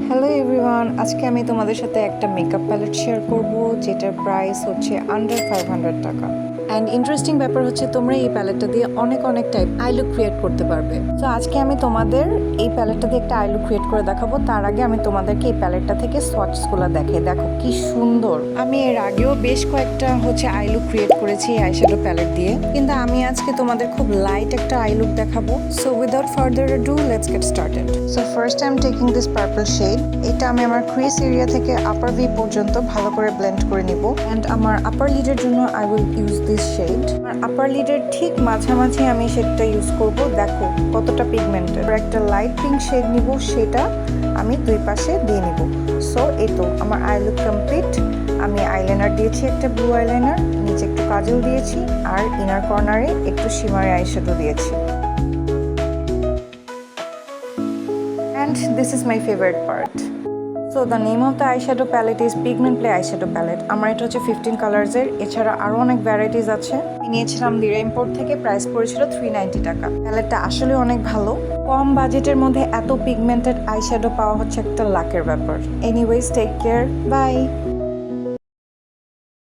Hello everyone, আজকে আমি তোমাদের সাথে একটা মেকআপ প্যালেট শেয়ার করব যেটার প্রাইস হচ্ছে আন্ডার 500 টাকা। অ্যান্ড ইন্টারেস্টিং ব্যাপার হচ্ছে তোমরা এই প্যালেটটা দিয়ে অনেক টাইপ আই লুক ক্রিয়েট করতে পারবে। তো আজকে আমি তোমাদের এই প্যালেটটা দিয়ে একটা আই লুক ক্রিয়েট করে দেখাবো। তার আগে আমি তোমাদেরকে এই প্যালেটটা থেকে সোয়াচগুলো দেখাই। দেখো কি সুন্দর। আমি এর আগেও বেশ কয়েকটা আই লুক ক্রিয়েট করেছি এই আইশ্যাডো প্যালেট দিয়ে, কিন্তু আমি আজকে তোমাদের খুব লাইট একটা আই লুক দেখাবো। So without further ado let's get started. So first I am taking this purple shade. এটা আমি আমার ক্রিজ এরিয়া থেকে আপার ভি পর্যন্ত ভালো করে ব্লেন্ড করে নিব। অ্যান্ড আমার আপার লিডের জন্য I will use this shade. আর আপার লিডের ঠিক মাঝামাঝি আমি শেডটা ইউজ করব। দেখো কতটা পিগমেন্টেড। একটা লাইট পিঙ্ক শেড নিব, সেটা আমি দুই পাশে দিয়ে নিব। সো এই তো আমার আই লুক কমপ্লিট। আমি আইলাইনার দিয়েছি, একটা ব্লু আইলাইনার, নিচে একটু কাজল দিয়েছি, আর ইনার কর্নারে একটু শিমারি আইশ্যাডো দিয়েছি। And this is my favorite part. So the name of the eyeshadow palette is Pigment Play eyeshadow palette. আমার এটা হচ্ছে 15 কালার্সের। এছাড়া আরও অনেক ভ্যারাইটিস আছে। আমি নিয়েছিলাম লিরা ইম্পোর্ট থেকে, প্রাইস পড়েছিল 390 টাকা। প্যালেটটা আসলে অনেক ভালো। কম বাজেটের মধ্যে এত পিগমেন্টেড আইশ্যাডো পাওয়া হচ্ছে একটা লাকের ব্যাপার। Anyways, take care, by.